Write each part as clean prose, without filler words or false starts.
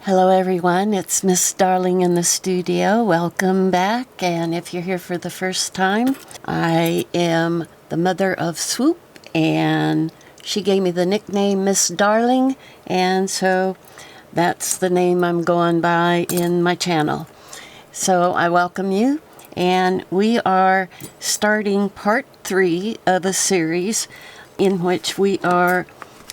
Hello everyone, it's Miss Darling in the studio. Welcome back, and if you're here for the first time, I am the mother of Swoop, and she gave me the nickname Miss Darling, and so that's the name I'm going by in my channel. So I welcome you, and we are starting part 3 of a series in which we are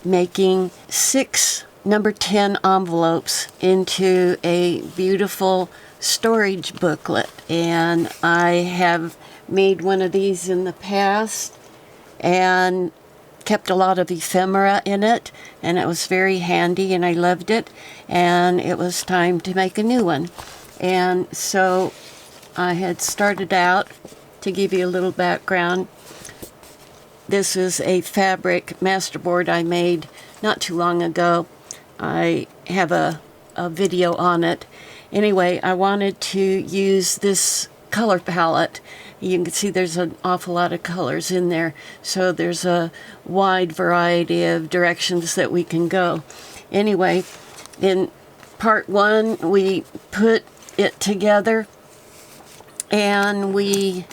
making 6 number 10 envelopes into a beautiful storage booklet. And I have made one of these in the past and kept a lot of ephemera in it, and it was very handy and I loved it, and it was time to make a new one. And so I had started out, to give you a little background, this is a fabric masterboard I made not too long ago. I have a video on it. Anyway, I wanted to use this color palette. You can see there's an awful lot of colors in there, so there's a wide variety of directions that we can go. Anyway, in part 1, we put it together, and we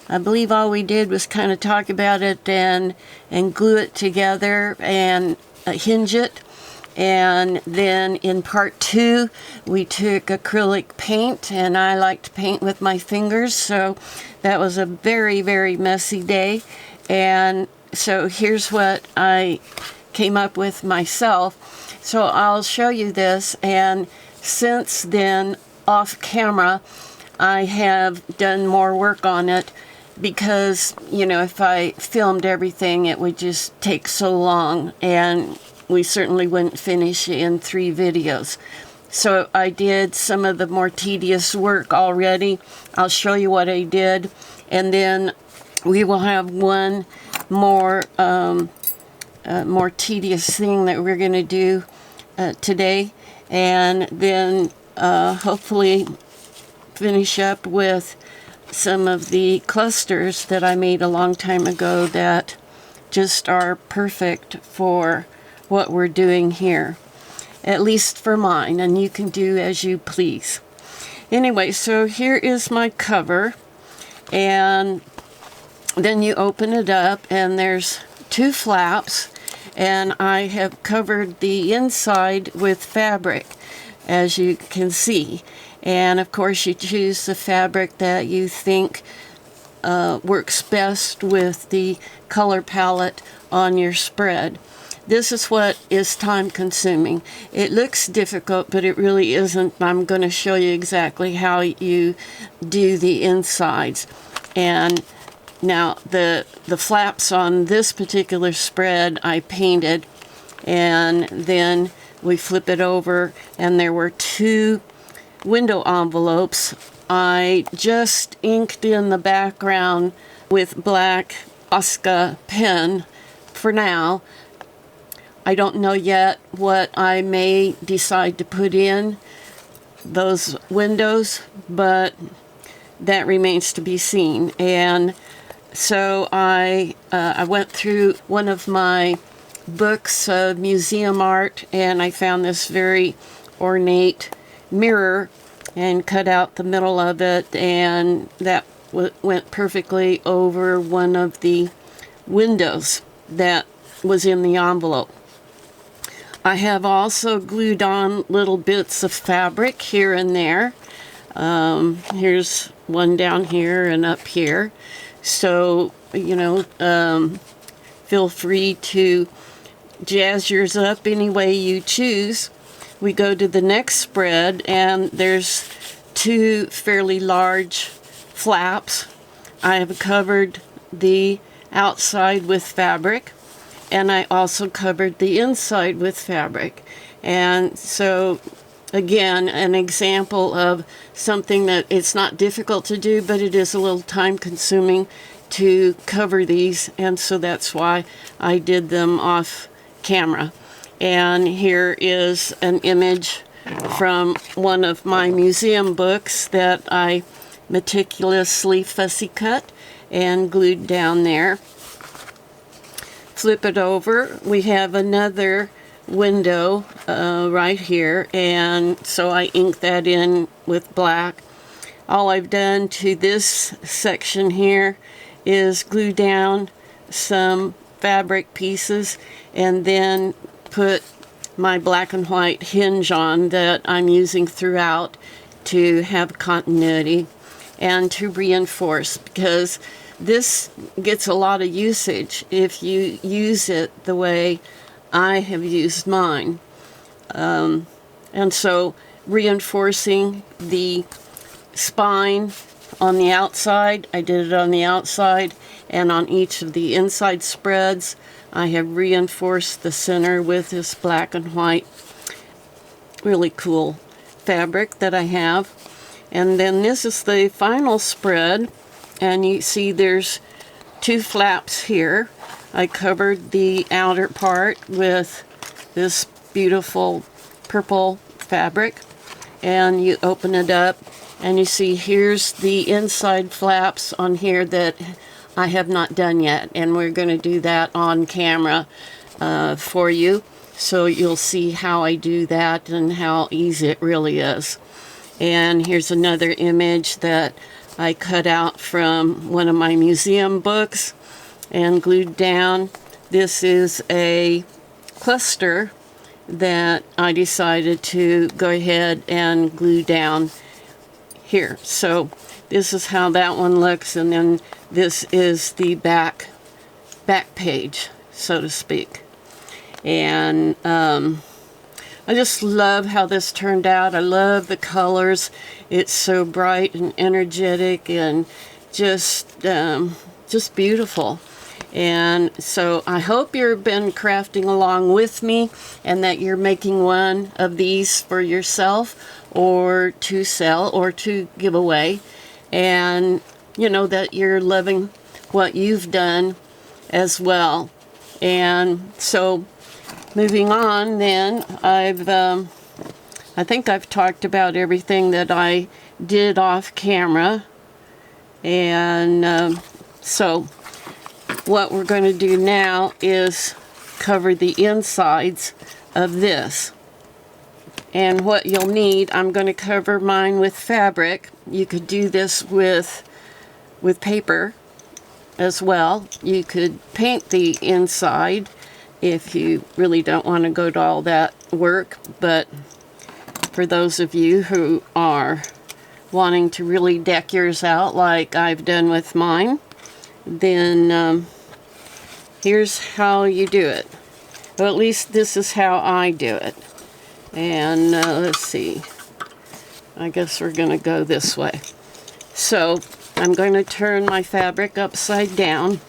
I believe all we did was kind of talk about it and glue it together and hinge it. And then in part 2, we took acrylic paint, and I like to paint with my fingers, so that was a very, very messy day. And so here's what I came up with myself. So I'll show you this, and since then, off camera, I have done more work on it, because, you know, if I filmed everything, it would just take so long, and we certainly wouldn't finish in 3 videos. So I did some of the more tedious work already. I'll show you what I did, and then we will have one more more tedious thing that we're going to do today, and then hopefully finish up with some of the clusters that I made a long time ago that just are perfect for what we're doing here, at least for mine, and you can do as you please. Anyway, so here is my cover, and then you open it up, and there's 2 flaps, and I have covered the inside with fabric, as you can see. And of course, you choose the fabric that you think works best with the color palette on your spread. This is what is time consuming. It looks difficult, but it really isn't. I'm going to show you exactly how you do the insides. And now the flaps on this particular spread I painted, and then we flip it over, and there were 2 window envelopes. I just inked in the background with black Posca pen for now. I don't know yet what I may decide to put in those windows, but that remains to be seen. And so I went through one of my books of museum art, and I found this very ornate mirror and cut out the middle of it, and that went perfectly over one of the windows that was in the envelope. I have also glued on little bits of fabric here and there. Here's one down here and up here, so you know, feel free to jazz yours up any way you choose. We go to the next spread, and there's 2 fairly large flaps. I have covered the outside with fabric, and I also covered the inside with fabric. And so, again, an example of something that it's not difficult to do, but it is a little time consuming to cover these, and so that's why I did them off camera. And here is an image from one of my museum books that I meticulously fussy cut and glued down there. flip it over, we have another window right here, and so I ink that in with black. All I've done to this section here is glue down some fabric pieces and then put my black and white hinge on that I'm using throughout to have continuity and to reinforce, because this gets a lot of usage if you use it the way I have used mine. And so reinforcing the spine on the outside, I did it on the outside, and on each of the inside spreads I have reinforced the center with this black and white really cool fabric that I have. And then this is the final spread, and you see there's two flaps here. I covered the outer part with this beautiful purple fabric, and you open it up and you see here's the inside flaps on here that I have not done yet, and we're going to do that on camera for you, so you'll see how I do that and how easy it really is. And here's another image that I cut out from one of my museum books and glued down. This is a cluster that I decided to go ahead and glue down here. So this is how that one looks, and then this is the back page, so to speak. And I just love how this turned out. I love the colors. It's so bright and energetic and just beautiful. And so I hope you've been crafting along with me, and that you're making one of these for yourself or to sell or to give away. And you know that you're loving what you've done as well. And so moving on then, I think I've talked about everything that I did off camera. And so what we're going to do now is cover the insides of this. And what you'll need, I'm going to cover mine with fabric. You could do this with paper as well. You could paint the inside if you really don't want to go to all that work, but for those of you who are wanting to really deck yours out like I've done with mine, then here's how you do it. Well, at least this is how I do it. And let's see, I guess we're going to go this way. So I'm going to turn my fabric upside down.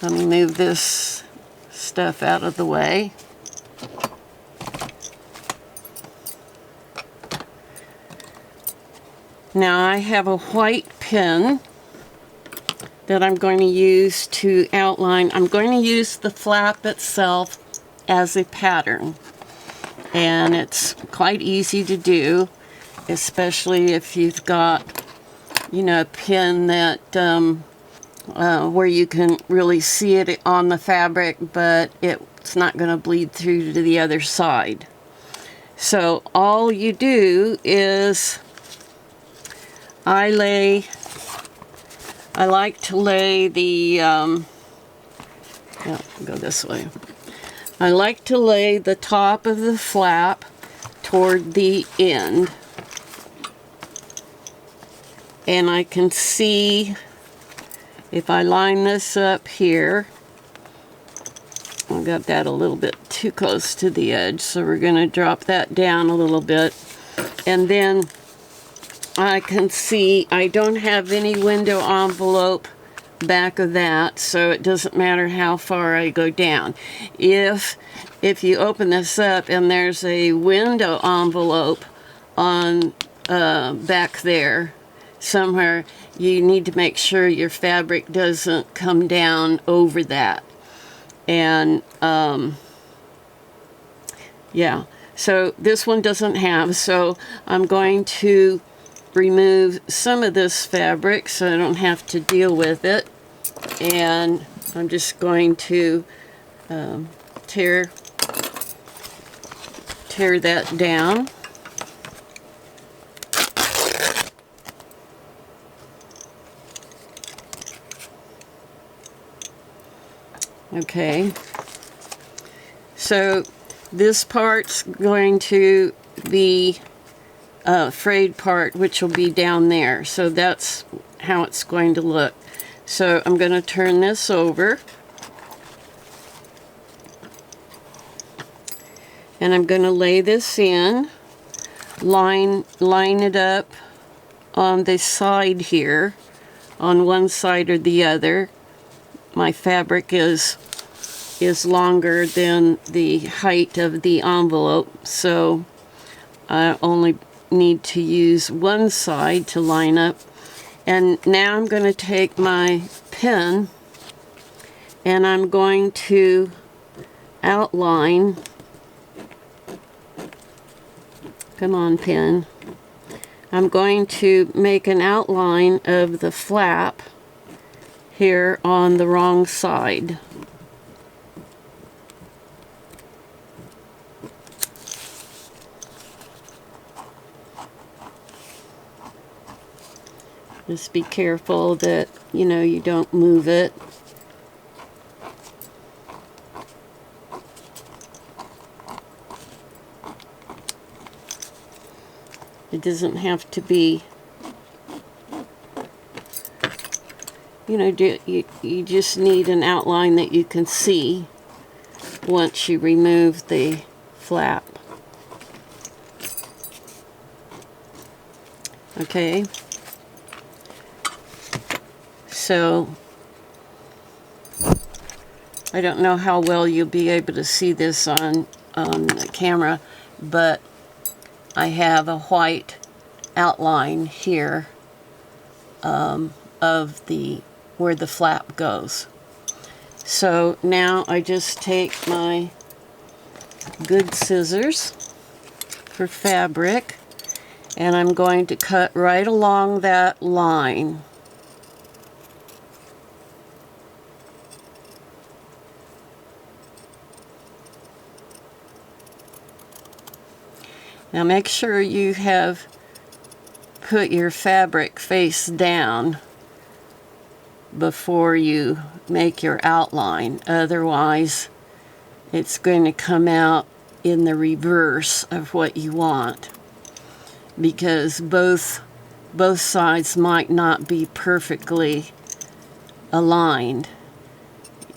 Let me move this stuff out of the way. Now I have a white pen that I'm going to use to outline. I'm going to use the flap itself as a pattern, and it's quite easy to do, especially if you've got, you know, a pen that where you can really see it on the fabric, but it's not going to bleed through to the other side. So all you do is I like to lay the go this way. I like to lay the top of the flap toward the end, and I can see if I line this up here. I got that a little bit too close to the edge, so we're going to drop that down a little bit, and then I can see I don't have any window envelope back of that, so it doesn't matter how far I go down. If you open this up and there's a window envelope on back there somewhere, you need to make sure your fabric doesn't come down over that. And yeah, so this one doesn't have, so I'm going to remove some of this fabric so I don't have to deal with it. and I'm just going to tear that down. Okay, so this part's going to be frayed part, which will be down there. So that's how it's going to look. So I'm going to turn this over, and I'm going to lay this in, line it up on the side here, on one side or the other. My fabric is longer than the height of the envelope, so I only need to use one side to line up. And now I'm going to take my pen and I'm going to outline. Come on, pen. I'm going to make an outline of the flap here on the wrong side. Just be careful that, you know, you don't move it. It doesn't have to be, you know, you just need an outline that you can see once you remove the flap. Okay. So, I don't know how well you'll be able to see this on the camera, but I have a white outline here of where the flap goes. So now I just take my good scissors for fabric, and I'm going to cut right along that line. Now make sure you have put your fabric face down before you make your outline. Otherwise, it's going to come out in the reverse of what you want, because both sides might not be perfectly aligned.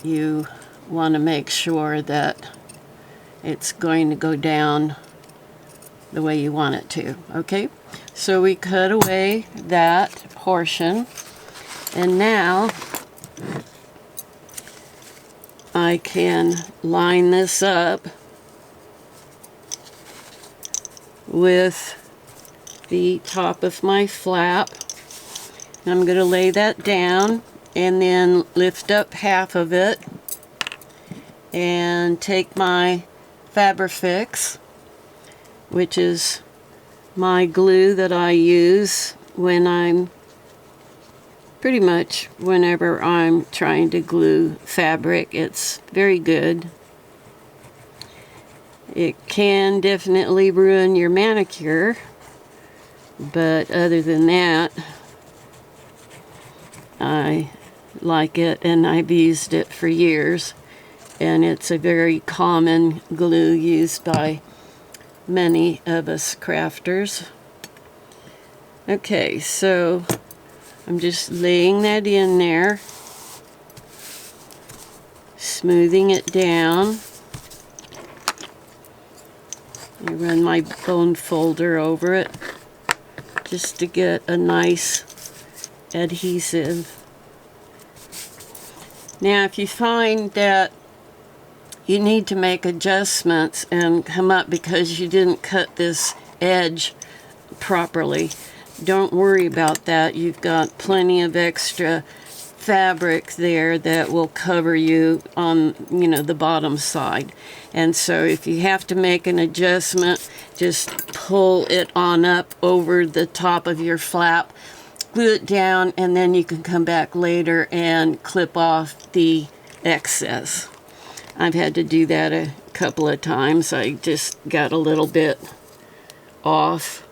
You want to make sure that it's going to go down the way you want it to. Okay, so we cut away that portion, and now I can line this up with the top of my flap. I'm going to lay that down and then lift up half of it and take my Fabrifix, which is my glue that I use when I'm pretty much whenever I'm trying to glue fabric. It's very good. It can definitely ruin your manicure, but other than that, I like it and I've used it for years, and it's a very common glue used by many of us crafters. Okay, so I'm just laying that in there, smoothing it down. I run my bone folder over it just to get a nice adhesive. Now, if you find that you need to make adjustments and come up because you didn't cut this edge properly, don't worry about that. You've got plenty of extra fabric there that will cover you on, you know, the bottom side. And so if you have to make an adjustment, just pull it on up over the top of your flap glue it down, and then you can come back later and clip off the excess. I've had to do that a couple of times. I just got a little bit off.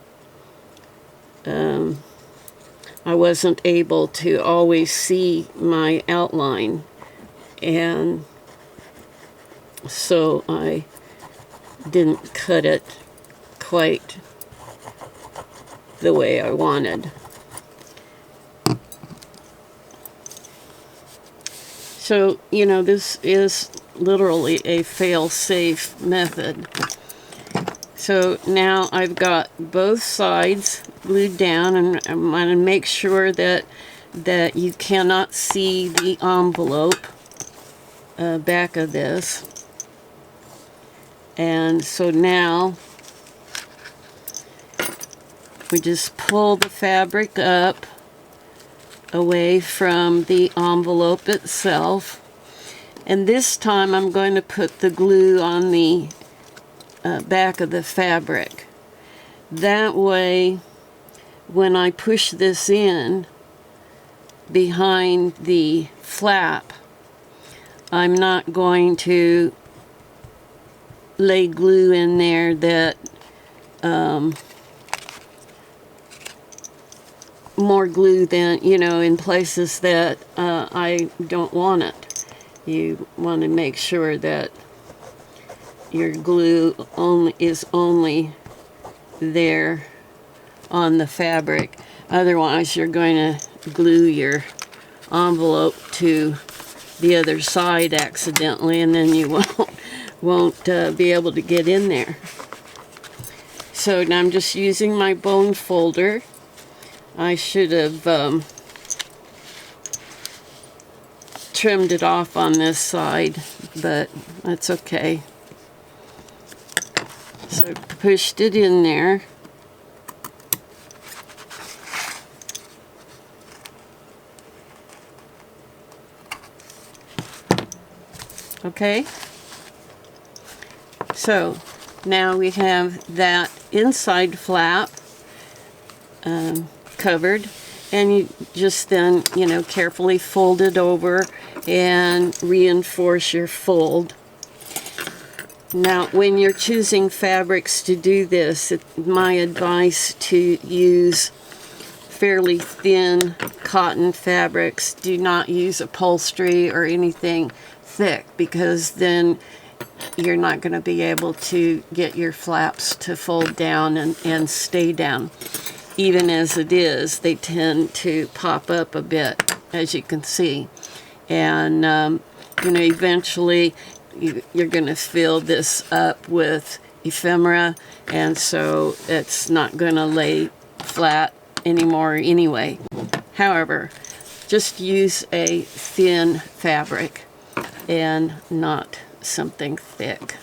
I wasn't able to always see my outline, and so I didn't cut it quite the way I wanted. So, you know, this is literally a fail-safe method. So now I've got both sides glued down, and I want to make sure that you cannot see the envelope back of this. And so now we just pull the fabric up away from the envelope itself, and this time I'm going to put the glue on the back of the fabric. That way, when I push this in behind the flap, I'm not going to lay glue in there that more glue than, you know, in places that I don't want it. You want to make sure that your glue is only there on the fabric. Otherwise, you're going to glue your envelope to the other side accidentally, and then you won't be able to get in there. So now I'm just using my bone folder. I should have trimmed it off on this side, but that's okay. So pushed it in there. Okay. So now we have that inside flap covered, and you just then, you know, carefully fold it over and reinforce your fold. Now, when you're choosing fabrics to do this, my advice to use fairly thin cotton fabrics. Do not use upholstery or anything thick, because then you're not going to be able to get your flaps to fold down and stay down. Even as it is, they tend to pop up a bit, as you can see. And, you know, eventually you're going to fill this up with ephemera, and so it's not going to lay flat anymore anyway. However, just use a thin fabric and not something thick.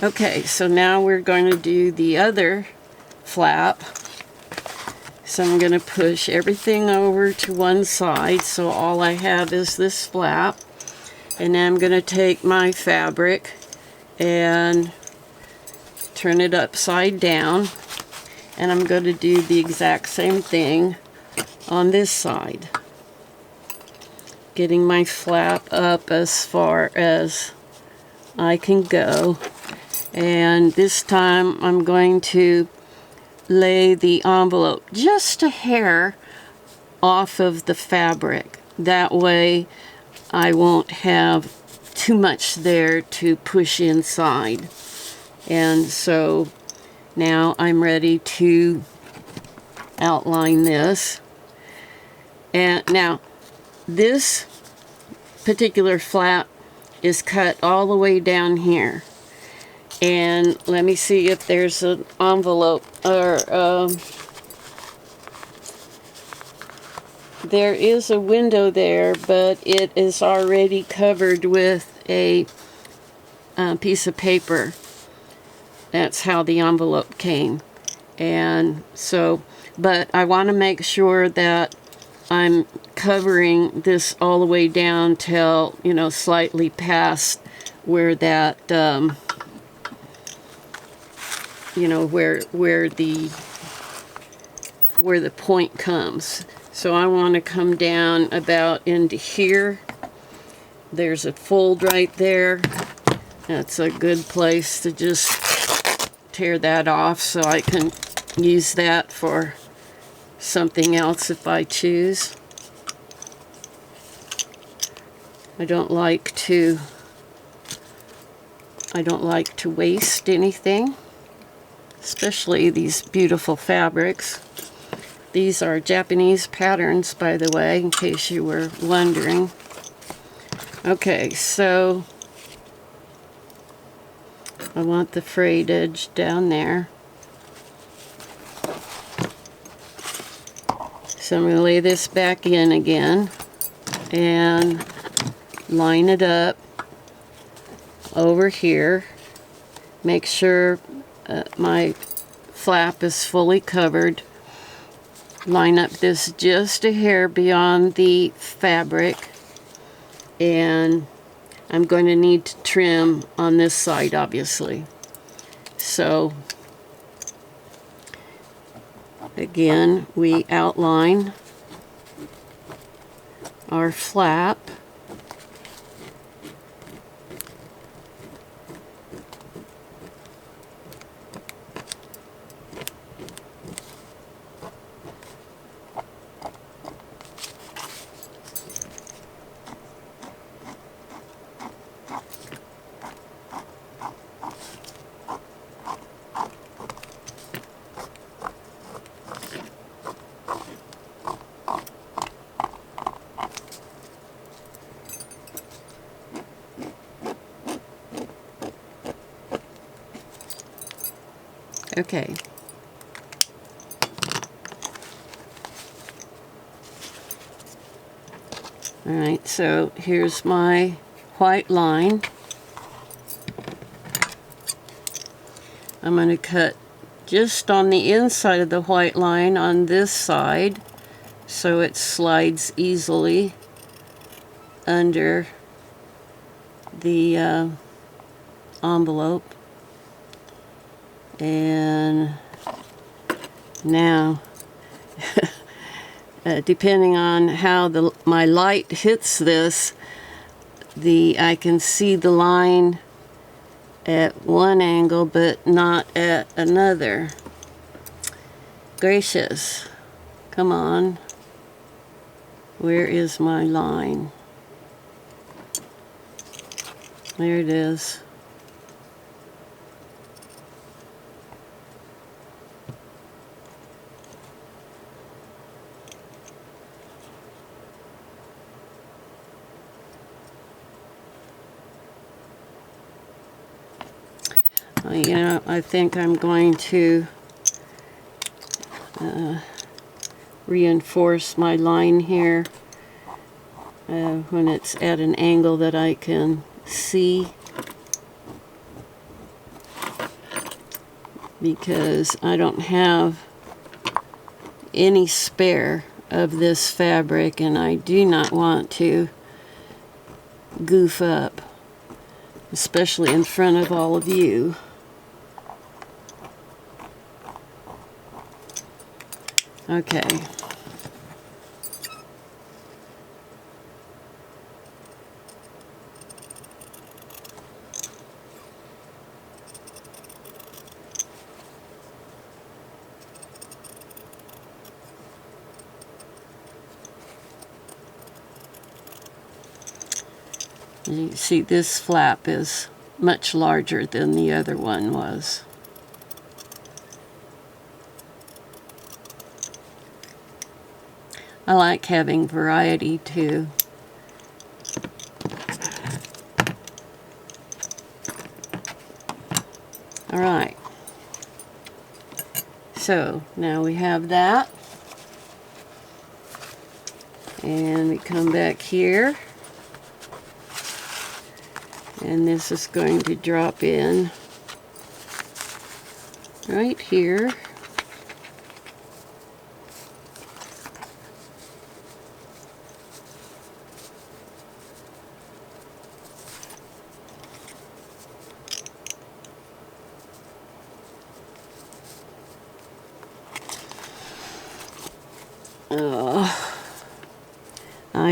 Okay, so now we're going to do the other flap. So I'm going to push everything over to one side, so all I have is this flap. And then I'm going to take my fabric and turn it upside down, and I'm going to do the exact same thing on this side, getting my flap up as far as I can go. And this time I'm going to lay the envelope just a hair off of the fabric. That way I won't have too much there to push inside. And so now I'm ready to outline this. And now this particular flap is cut all the way down here. And let me see if there's an envelope, or there is a window there, but it is already covered with a piece of paper. That's how the envelope came. And so, but I want to make sure that I'm covering this all the way down till, you know, slightly past where that, you know, where where the point comes. So I want to come down about into here. There's a fold right there. That's a good place to just tear that off so I can use that for something else if I choose. I don't like to waste anything, especially these beautiful fabrics. These are Japanese patterns, by the way, in case you were wondering. Okay, so I want the frayed edge down there. So I'm going to lay this back in again and line it up over here. Make sure my flap is fully covered. Line up this just a hair beyond the fabric, and I'm going to need to trim on this side, obviously. So again, we outline our flap. Okay. Alright, so here's my white line. I'm going to cut just on the inside of the white line on this side so it slides easily under the envelope. And now depending on how my light hits this, I can see the line at one angle but not at another. Gracious, come on, where is my line? There it is. You know, I think I'm going to reinforce my line here when it's at an angle that I can see, because I don't have any spare of this fabric and I do not want to goof up, especially in front of all of you. Okay. You see, this flap is much larger than the other one was. I like having variety too. All right. So now we have that. And we come back here. And this is going to drop in right here.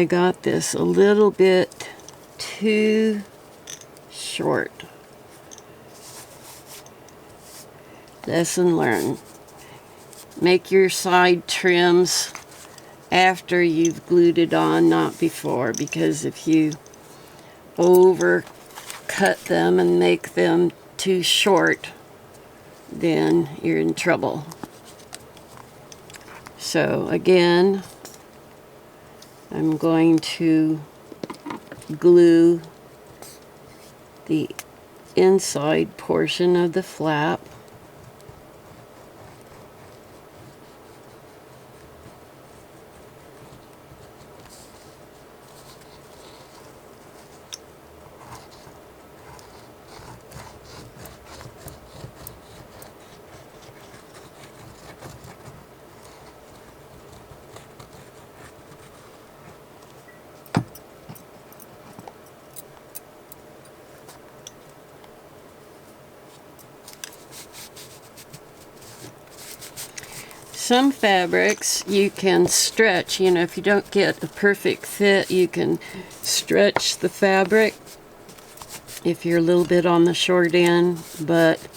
I got this a little bit too short. Lesson learned. Make your side trims after you've glued it on, not before, because if you overcut them and make them too short, then you're in trouble. So again, I'm going to glue the inside portion of the flap. Some fabrics you can stretch, you know, if you don't get a perfect fit, you can stretch the fabric if you're a little bit on the short end, but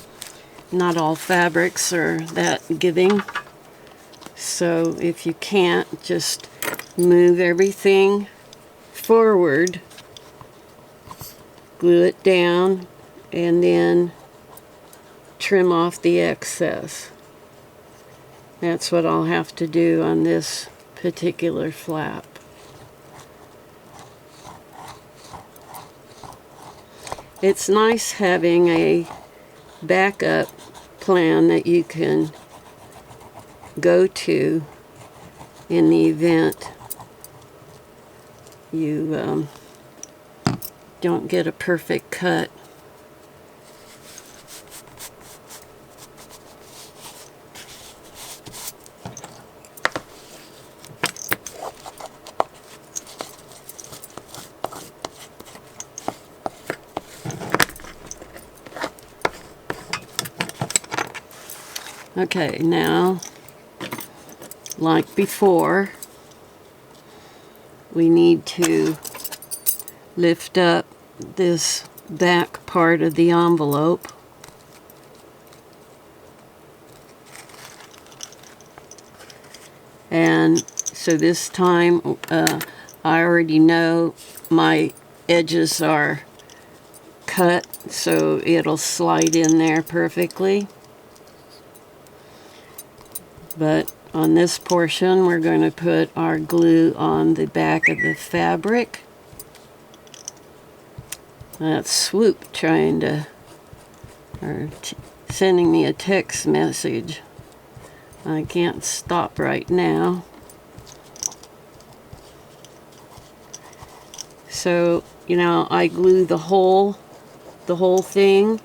not all fabrics are that giving. So if you can't, just move everything forward, glue it down, and then trim off the excess. That's what I'll have to do on this particular flap. It's nice having a backup plan that you can go to in the event you don't get a perfect cut. Okay, now, like before, we need to lift up this back part of the envelope. And so this time, I already know my edges are cut, so it'll slide in there perfectly. But on this portion, we're going to put our glue on the back of the fabric. That's Swoop trying to, or sending me a text message. I can't stop right now. So, you know, I glue the whole thing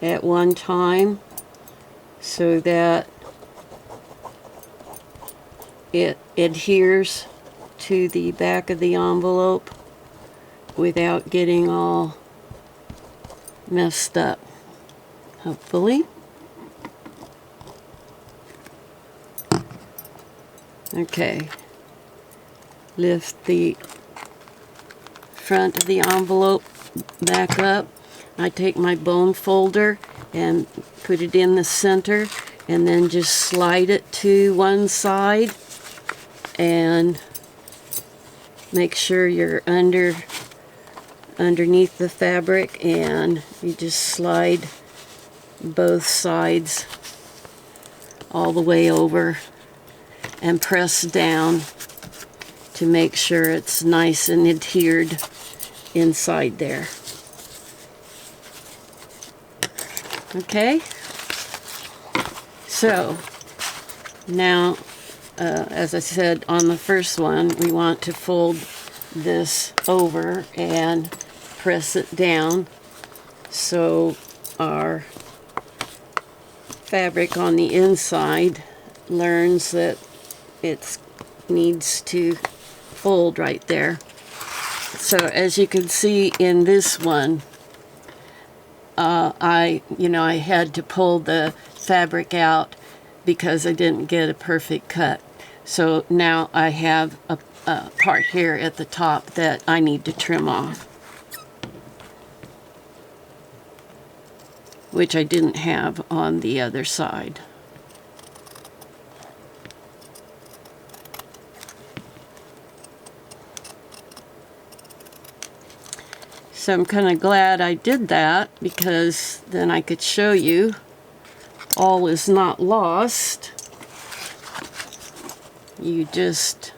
at one time so that it adheres to the back of the envelope without getting all messed up, hopefully. Okay, lift the front of the envelope back up. I take my bone folder and put it in the center and then just slide it to one side and make sure you're underneath the fabric, and you just slide both sides all the way over and press down to make sure it's nice and adhered inside there. Okay, so now as I said on the first one, we want to fold this over and press it down so our fabric on the inside learns that it needs to fold right there. So as you can see in this one, I had to pull the fabric out because I didn't get a perfect cut. So now I have part here at the top that I need to trim off, which I didn't have on the other side. So I'm kind of glad I did that, because then I could show you all is not lost. You just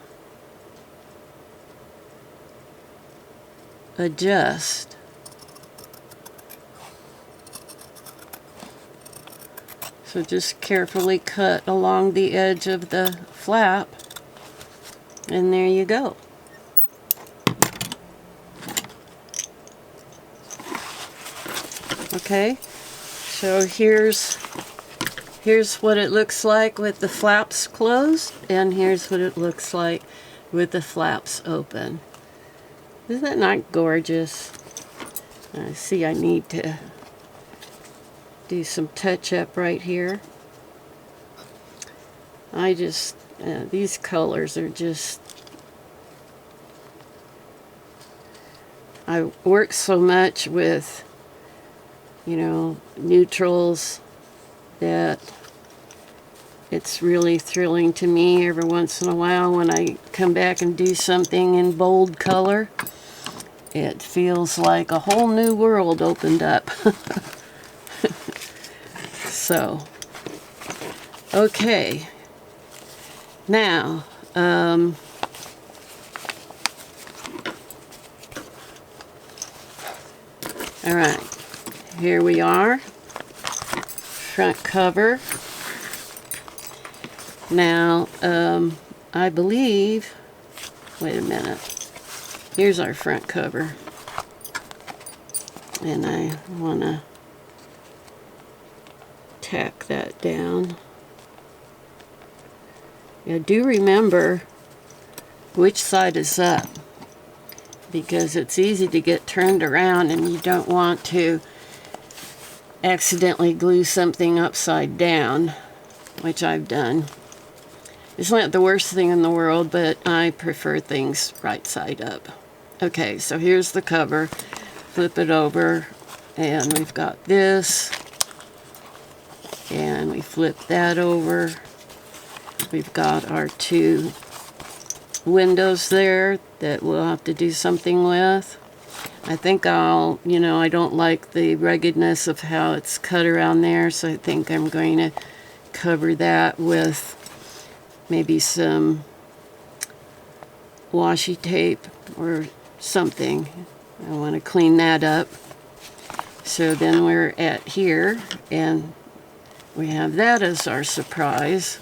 adjust. So just carefully cut along the edge of the flap, and there you go. Okay, so here's what it looks like with the flaps closed, and here's what it looks like with the flaps open. Isn't that not gorgeous? I see I need to do some touch-up right here. I just, these colors are just, I work so much with, you know, neutrals that it's really thrilling to me every once in a while when I come back and do something in bold color. It feels like a whole new world opened up. So, okay. Now, all right. Here we are, front cover. Now, I believe, wait a minute, here's our front cover, and I want to tack that down. Now, do remember which side is up, because it's easy to get turned around and you don't want to accidentally glue something upside down, which I've done. It's not the worst thing in the world, but I prefer things right side up. Okay, so here's the cover. Flip it over, and we've got this, and we flip that over. We've got our two windows there that we'll have to do something with. I think I'll, you know, I don't like the ruggedness of how it's cut around there, so I think I'm going to cover that with maybe some washi tape or something. I want to clean that up. So then we're at here, and we have that as our surprise.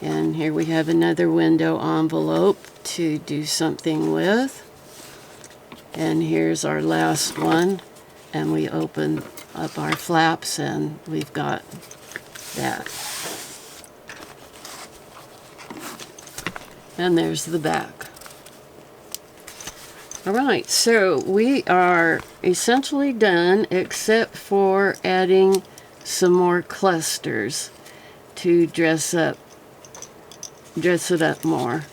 And here we have another window envelope to do something with. And here's our last one, and we open up our flaps, and we've got that. And there's the back. All right, so we are essentially done, except for adding some more clusters to dress it up more.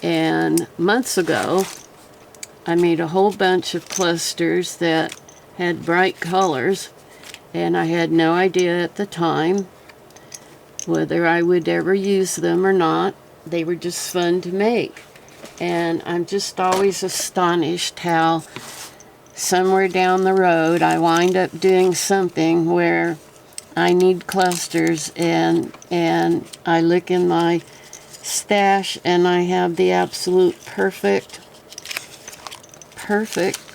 And months ago, I made a whole bunch of clusters that had bright colors, and I had no idea at the time whether I would ever use them or not. They were just fun to make, and I'm just always astonished how somewhere down the road I wind up doing something where I need clusters, and I look in my stash and I have the absolute perfect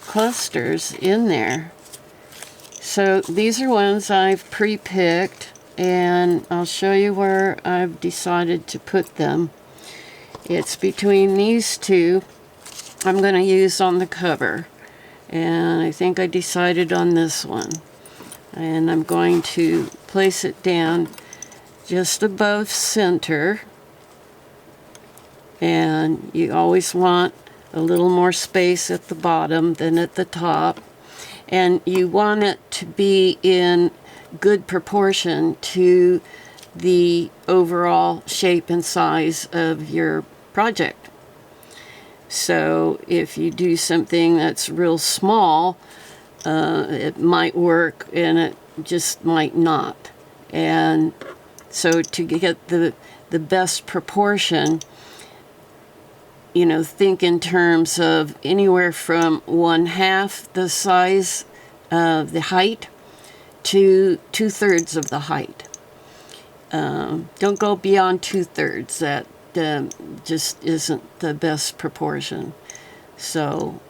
clusters in there. So these are ones I've pre-picked, and I'll show you where I've decided to put them. It's between these two I'm going to use on the cover, and I think I decided on this one, and I'm going to place it down just above center. And you always want a little more space at the bottom than at the top, and you want it to be in good proportion to the overall shape and size of your project. So if you do something that's real small, it might work and it just might not. And so to get the best proportion, you know, think in terms of anywhere from 1/2 the size of the height to 2/3 of the height. Don't go beyond 2/3. That just isn't the best proportion. So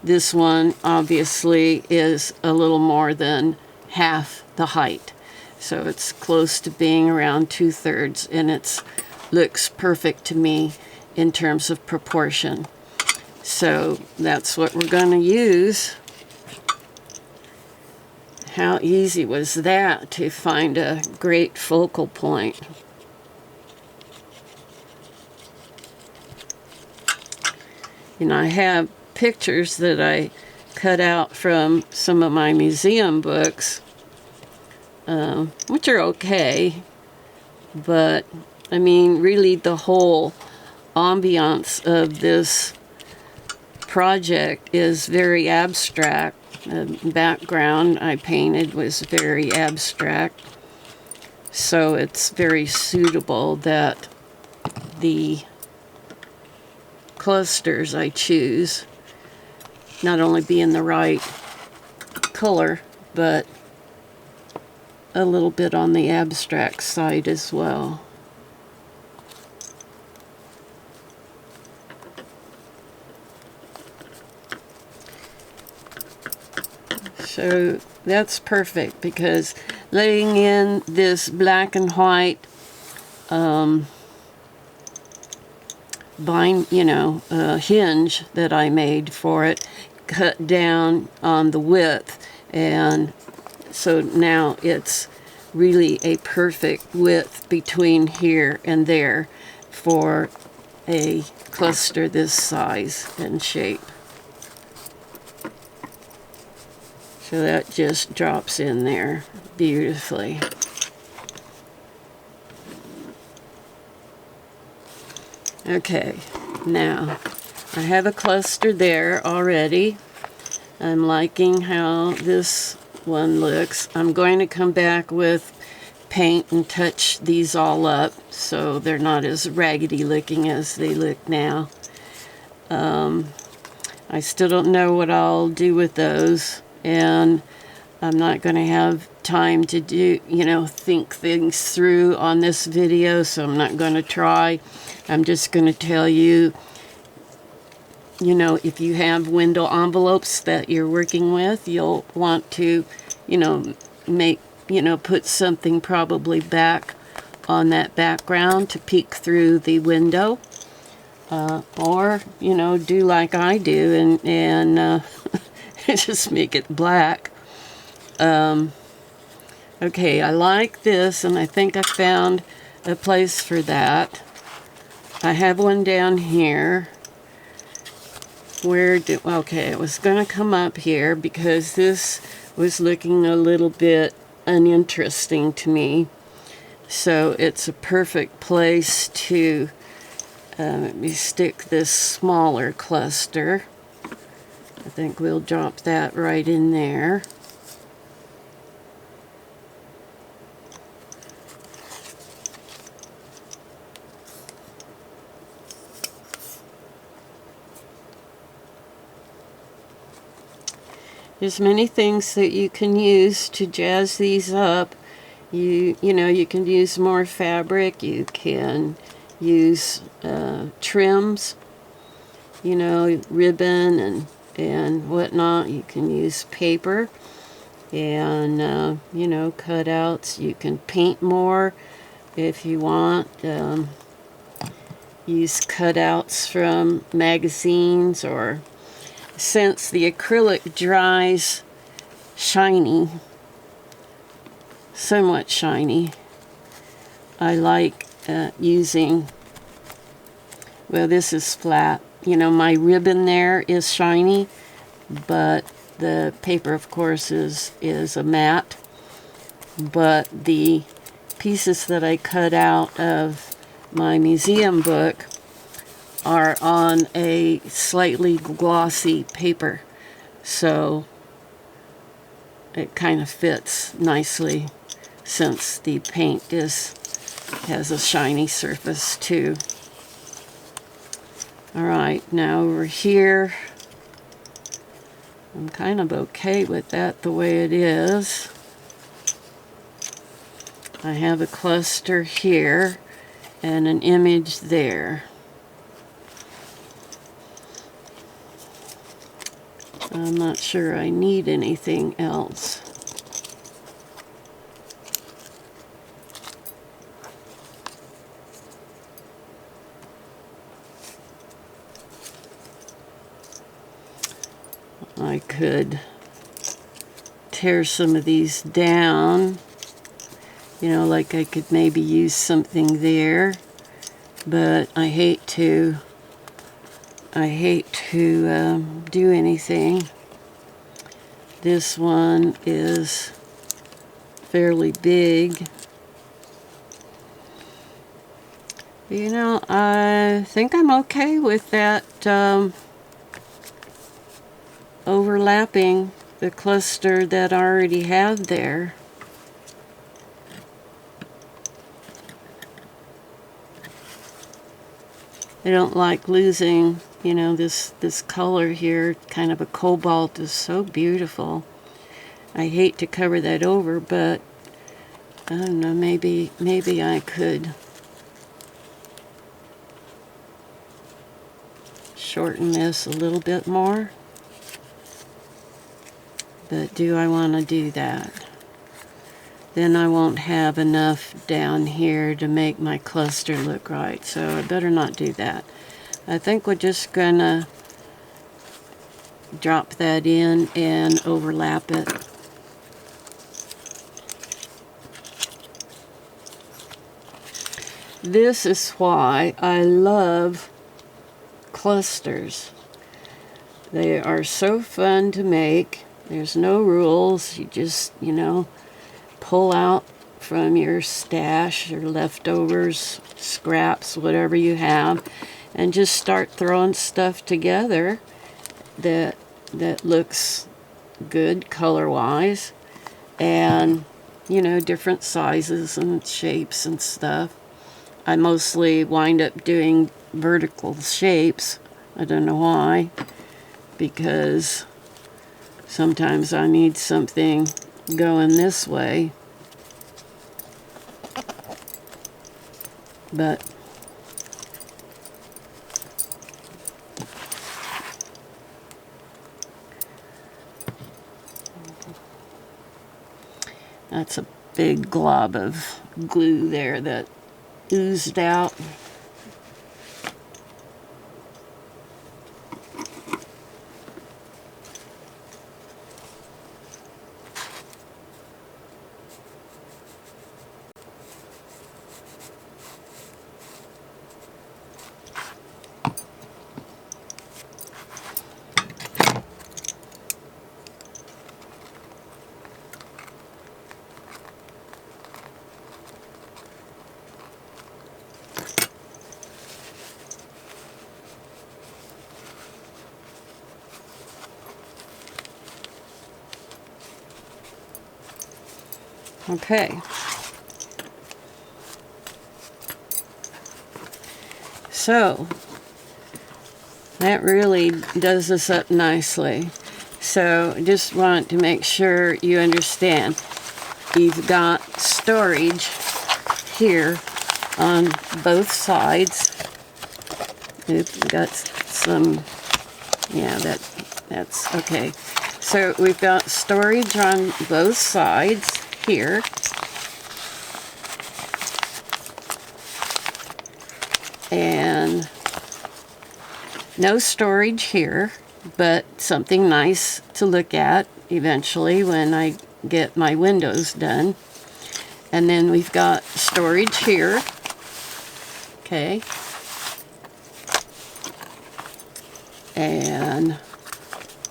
this one obviously is a little more than half the height. So it's close to being around 2/3, and it looks perfect to me in terms of proportion. So that's what we're going to use. How easy was that to find a great focal point? And I have pictures that I cut out from some of my museum books, which are okay, but I mean, really the whole ambiance of this project is very abstract. The background I painted was very abstract, so it's very suitable that the clusters I choose not only be in the right color, but a little bit on the abstract side as well. So that's perfect, because laying in this black and white hinge that I made for it, cut down on the width, and so now it's really a perfect width between here and there for a cluster this size and shape. So that just drops in there beautifully. Okay, now I have a cluster there already. I'm liking how this one looks. I'm going to come back with paint and touch these all up so they're not as raggedy looking as they look now. I still don't know what I'll do with those, and I'm not going to have time to do, think things through on this video, so I'm not going to try. I'm just going to tell you, if you have window envelopes that you're working with, you'll want to, put something probably back on that background to peek through the window. Or, do like I do and just make it black. Okay, I like this, and I think I found a place for that. I have one down here. Okay, I was going to come up here because this was looking a little bit uninteresting to me. So it's a perfect place to let me stick this smaller cluster. I think we'll drop that right in there. There's many things that you can use to jazz these up. You can use more fabric. You can use trims, ribbon and whatnot. You can use paper and cutouts. You can paint more if you want. Use cutouts from magazines, or since the acrylic dries shiny, somewhat shiny, I like using, well, this is flat. My ribbon there is shiny, but the paper, of course, is a matte. But the pieces that I cut out of my museum book are on a slightly glossy paper, so it kind of fits nicely since the paint has a shiny surface too. Alright, now over here, I'm kind of okay with that the way it is. I have a cluster here and an image there. I'm not sure I need anything else. I could tear some of these down, you know, like I could maybe use something there, but I hate to do anything. This one is fairly big. You know, I think I'm okay with that overlapping the cluster that I already have there. I don't like losing, you know, this color here, kind of a cobalt, is so beautiful. I hate to cover that over, but I don't know, maybe I could shorten this a little bit more. But do I want to do that? Then I won't have enough down here to make my cluster look right, so I better not do that. I think we're just gonna drop that in and overlap it. This is why I love clusters. They are so fun to make. There's no rules. You just, you know, pull out from your stash or leftovers, scraps, whatever you have, and just start throwing stuff together that looks good color-wise, and, you know, different sizes and shapes and stuff. I mostly wind up doing vertical shapes. I don't know why, because sometimes I need something going this way, but that's a big glob of glue there that oozed out. Okay. So that really does this up nicely. So just want to make sure you understand. You've got storage here on both sides. Oops, got some, yeah, that's okay. So we've got storage on both sides here. And no storage here, but something nice to look at eventually when I get my windows done. And then we've got storage here. Okay. And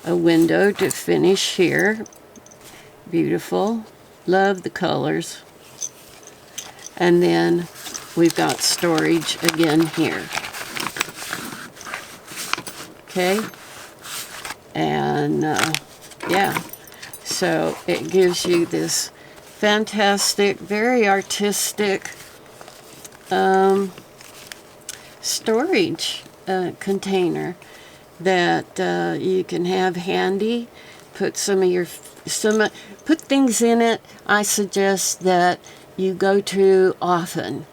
a window to finish here. Beautiful. Love the colors. And then we've got storage again here. Okay, and yeah, so it gives you this fantastic, very artistic storage container that you can have handy. Put put things in it I suggest that you go to often,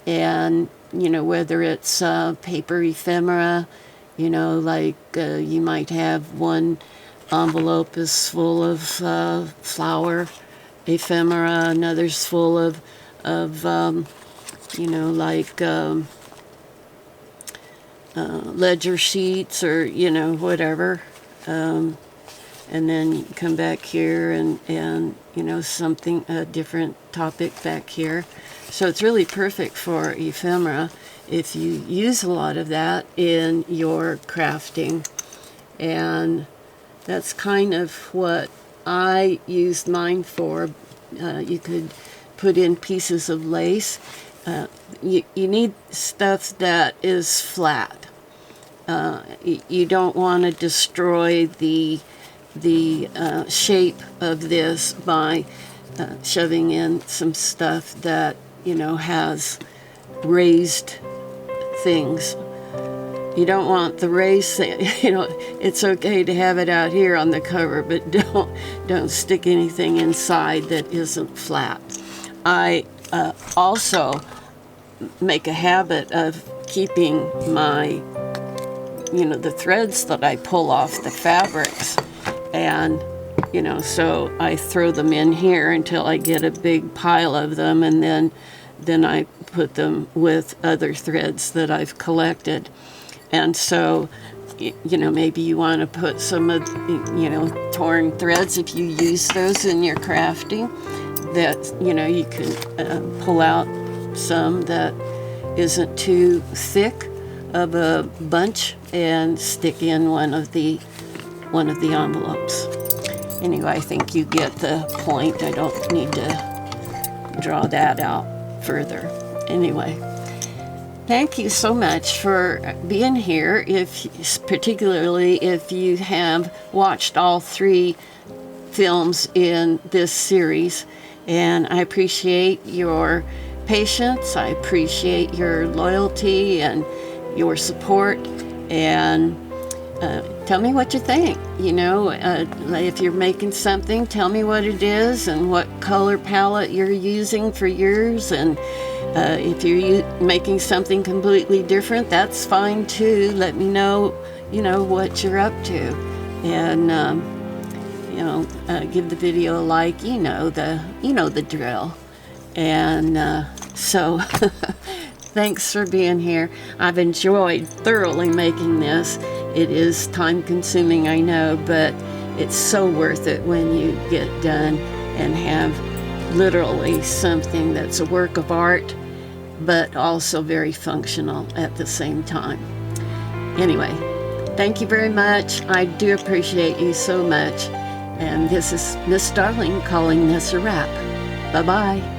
and you know, whether it's paper ephemera, you know, like you might have one envelope is full of flower ephemera, another's full of you know, like ledger sheets, or you know, whatever. And then you come back here and you know, something, a different topic back here. So it's really perfect for ephemera if you use a lot of that in your crafting. And that's kind of what I used mine for. You could put in pieces of lace. You need stuff that is flat. You don't want to destroy the shape of this by shoving in some stuff that, you know, has raised things. You don't want the raised thing. You know, it's okay to have it out here on the cover, but don't stick anything inside that isn't flat. I also make a habit of keeping my, you know, the threads that I pull off the fabrics, and you know, so I throw them in here until I get a big pile of them, and then I put them with other threads that I've collected. And so, you know, maybe you want to put some of, you know, torn threads, if you use those in your crafting, that, you know, you can pull out some that isn't too thick of a bunch and stick in one of the envelopes. Anyway, I think you get the point. I don't need to draw that out further. Anyway, thank you so much for being here, particularly if you have watched all 3 films in this series. And I appreciate your patience. I appreciate your loyalty and your support. And tell me what you think. You know, if you're making something, tell me what it is and what color palette you're using for yours. And if you're making something completely different, that's fine too. Let me know, you know, what you're up to. And you know, give the video a like. You know the drill. And so thanks for being here. I've enjoyed thoroughly making this. It is time consuming, I know, but it's so worth it when you get done and have literally something that's a work of art, but also very functional at the same time. Anyway, thank you very much. I do appreciate you so much. And this is Miss Darling calling this a wrap. Bye-bye.